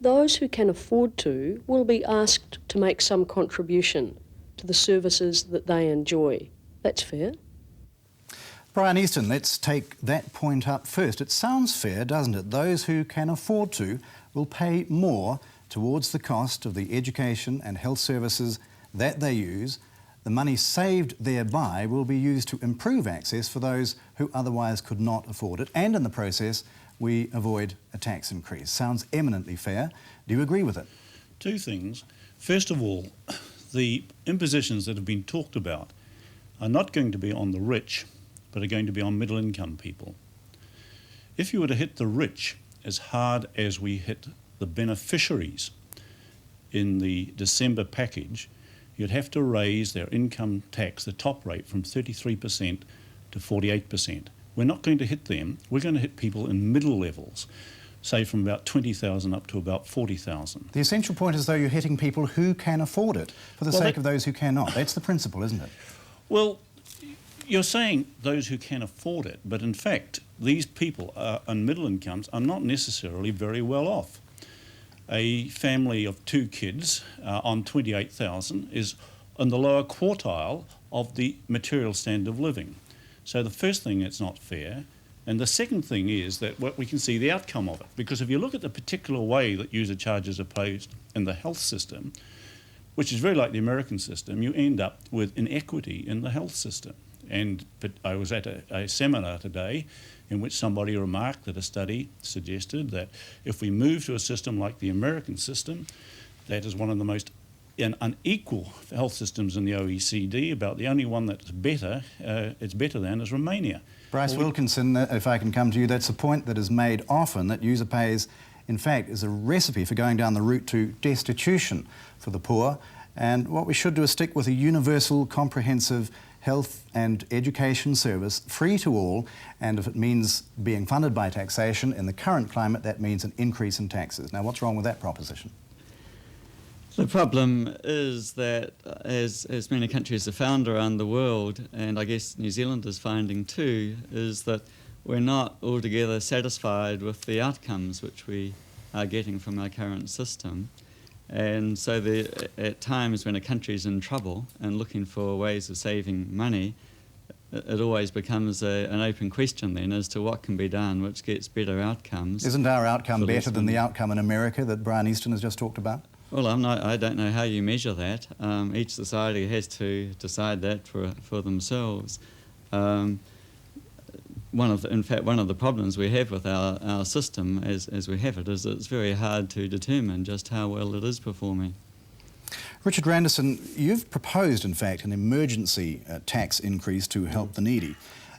Those who can afford to will be asked to make some contribution to the services that they enjoy. That's fair. Brian Easton, let's take that point up first. It sounds fair, doesn't it? Those who can afford to will pay more towards the cost of the education and health services that they use. The money saved thereby will be used to improve access for those who otherwise could not afford it, and in the process we avoid a tax increase. Sounds eminently fair. Do you agree with it? Two things. First of all, the impositions that have been talked about are not going to be on the rich, but are going to be on middle income people. If you were to hit the rich as hard as we hit the beneficiaries in the December package, you'd have to raise their income tax, the top rate, from 33% to 48%. We're not going to hit them. We're going to hit people in middle levels, say from about 20,000 up to about 40,000. The essential point is, though, you're hitting people who can afford it for the sake of those who cannot. That's the principle, isn't it? Well, you're saying those who can afford it, but in fact, these people on middle incomes are not necessarily very well off. A family of 2 kids on 28,000 is in the lower quartile of the material standard of living. So the first thing, it's not fair. And the second thing is that we can see the outcome of it. Because if you look at the particular way that user charges are posed in the health system, which is very like the American system, you end up with inequity in the health system. But I was at a seminar today in which somebody remarked that a study suggested that if we move to a system like the American system, that is one of the most unequal health systems in the OECD. About the only one that's better, it's better than, is Romania. Bryce Wilkinson, if I can come to you, that's a point that is made often, that user pays, in fact, is a recipe for going down the route to destitution for the poor. And what we should do is stick with a universal, comprehensive health and education service, free to all, and if it means being funded by taxation in the current climate, that means an increase in taxes. Now, what's wrong with that proposition? The problem is that, as many countries have found around the world, and I guess New Zealand is finding too, is that we're not altogether satisfied with the outcomes which we are getting from our current system. And so at times when a country's in trouble and looking for ways of saving money, it always becomes an open question then as to what can be done which gets better outcomes. Isn't our outcome better than the outcome in America that Brian Easton has just talked about? Well, I don't know how you measure that. Each society has to decide that for themselves. One of the problems we have with our system as we have it is that it's very hard to determine just how well it is performing. Richard Randerson, you've proposed, in fact, an emergency tax increase to help the needy.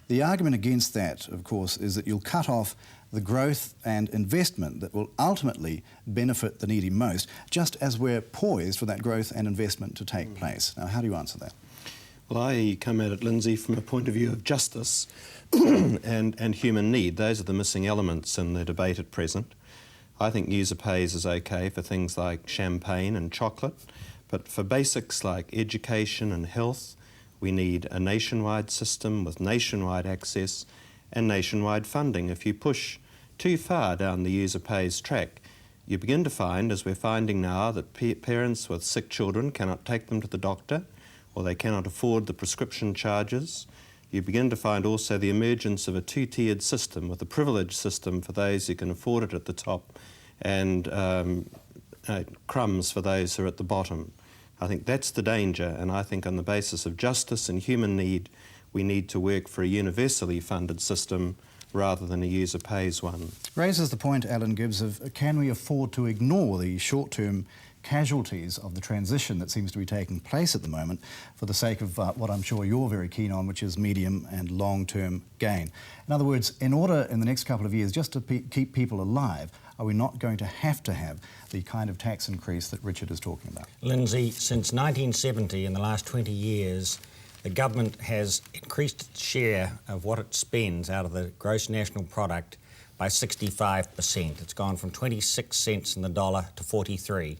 The argument against that, of course, is that you'll cut off the growth and investment that will ultimately benefit the needy most, just as we're poised for that growth and investment to take place. Now, how do you answer that? Well, I come at it, Lindsay, from a point of view of justice and human need. Those are the missing elements in the debate at present. I think user pays is okay for things like champagne and chocolate, but for basics like education and health, we need a nationwide system with nationwide access and nationwide funding. If you push too far down the user pays track, you begin to find, as we're finding now, that parents with sick children cannot take them to the doctor, or they cannot afford the prescription charges. You begin to find also the emergence of a two-tiered system, with a privileged system for those who can afford it at the top and crumbs for those who are at the bottom. I think that's the danger, and I think on the basis of justice and human need, we need to work for a universally funded system rather than a user pays one. Raises the point, Alan Gibbs, of can we afford to ignore the short-term casualties of the transition that seems to be taking place at the moment for the sake of what I'm sure you're very keen on, which is medium and long-term gain. In other words, in order in the next couple of years just to keep people alive, are we not going to have the kind of tax increase that Richard is talking about? Lindsay, since 1970, in the last 20 years, the government has increased its share of what it spends out of the gross national product by 65%. It's gone from 26 cents in the dollar to 43.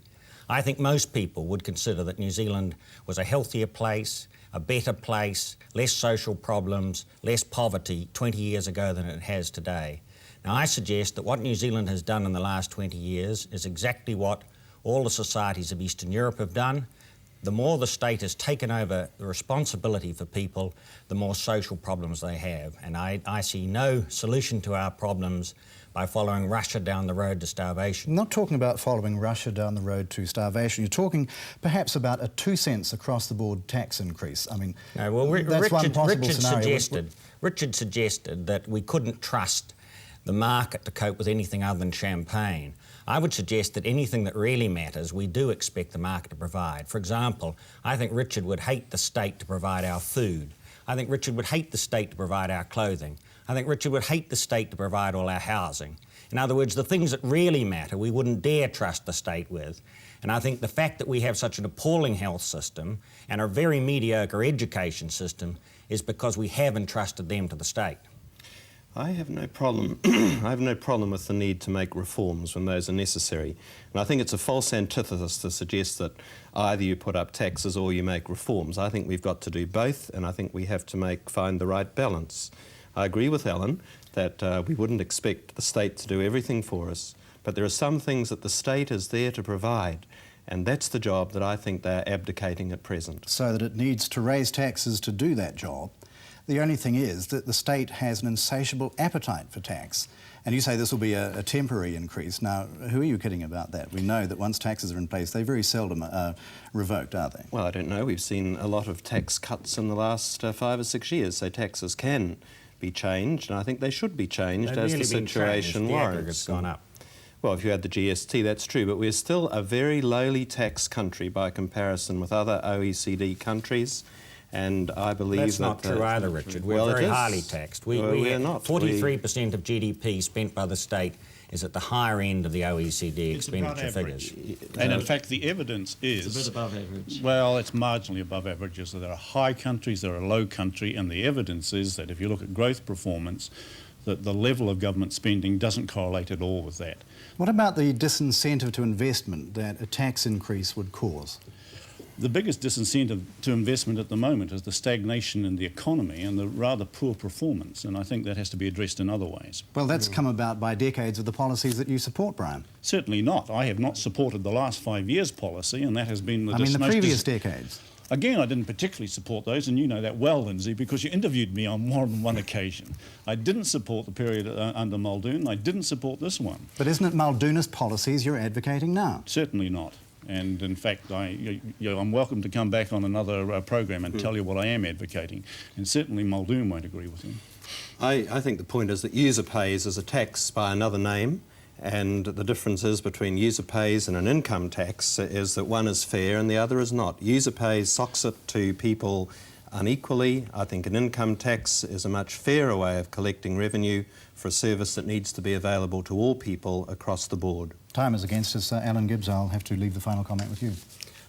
I think most people would consider that New Zealand was a healthier place, a better place, less social problems, less poverty 20 years ago than it has today. Now, I suggest that what New Zealand has done in the last 20 years is exactly what all the societies of Eastern Europe have done. The more the state has taken over the responsibility for people, the more social problems they have. And I see no solution to our problems by following Russia down the road to starvation. I'm not talking about following Russia down the road to starvation. You're talking perhaps about a 2 cents across-the-board tax increase. I mean, no, well, that's one possible scenario. Richard suggested that we couldn't trust the market to cope with anything other than champagne. I would suggest that anything that really matters, we do expect the market to provide. For example, I think Richard would hate the state to provide our food. I think Richard would hate the state to provide our clothing. I think Richard would hate the state to provide all our housing. In other words, the things that really matter, we wouldn't dare trust the state with. And I think the fact that we have such an appalling health system and a very mediocre education system is because we have entrusted them to the state. I have no problem. I have no problem with the need to make reforms when those are necessary. And I think it's a false antithesis to suggest that either you put up taxes or you make reforms. I think we've got to do both, and I think we have to find the right balance. I agree with Alan that we wouldn't expect the state to do everything for us, but there are some things that the state is there to provide, and that's the job that I think they're abdicating at present. So that it needs to raise taxes to do that job. The only thing is that the state has an insatiable appetite for tax. And you say this will be a temporary increase. Now, who are you kidding about that? We know that once taxes are in place, they very seldom are revoked, are they? Well, I don't know. We've seen a lot of tax cuts in the last 5 or 6 years, so taxes can be changed, and I think they should be changed as the situation warrants. Gone up. Well, if you had the GST, that's true, but we're still a very lowly taxed country by comparison with other OECD countries. And I believe that's not true either, Richard. We're very highly taxed. We're not. 43% of GDP spent by the state is at the higher end of the OECD expenditure figures. And in fact, the evidence is... It's a bit above average. Well, it's marginally above average. So there are high countries, there are low countries, and the evidence is that if you look at growth performance, that the level of government spending doesn't correlate at all with that. What about the disincentive to investment that a tax increase would cause? The biggest disincentive to investment at the moment is the stagnation in the economy and the rather poor performance, and I think that has to be addressed in other ways. Well, that's come about by decades of the policies that you support, Brian. Certainly not. I have not supported the last 5 years' policy, and that has been the... the previous decades. Again, I didn't particularly support those, and you know that well, Lindsay, because you interviewed me on more than one occasion. I didn't support the period under Muldoon. I didn't support this one. But isn't it Muldoonist policies you're advocating now? Certainly not. And in fact, I'm welcome to come back on another program and tell you what I am advocating. And certainly Muldoon won't agree with him. I think the point is that user pays is a tax by another name, and the difference is between user pays and an income tax is that one is fair and the other is not. User pays socks it to people unequally. I think an income tax is a much fairer way of collecting revenue for a service that needs to be available to all people across the board. Time is against us. Alan Gibbs, I'll have to leave the final comment with you.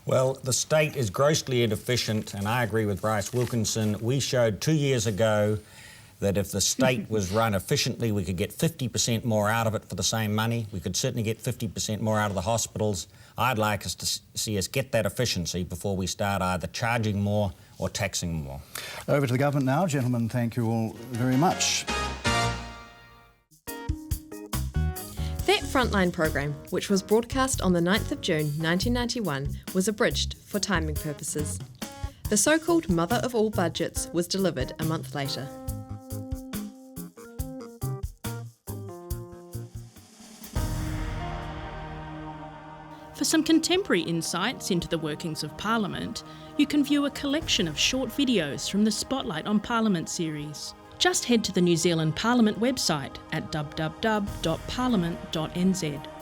Well, the state is grossly inefficient, and I agree with Bryce Wilkinson. We showed 2 years ago that if the state was run efficiently, we could get 50% more out of it for the same money. We could certainly get 50% more out of the hospitals. I'd like us to see us get that efficiency before we start either charging more or taxing more. Over to the government now. Gentlemen, thank you all very much. That Frontline programme, which was broadcast on the 9th of June 1991, was abridged for timing purposes. The so-called mother of all budgets was delivered a month later. For some contemporary insights into the workings of Parliament, you can view a collection of short videos from the Spotlight on Parliament series. Just head to the New Zealand Parliament website at www.parliament.nz.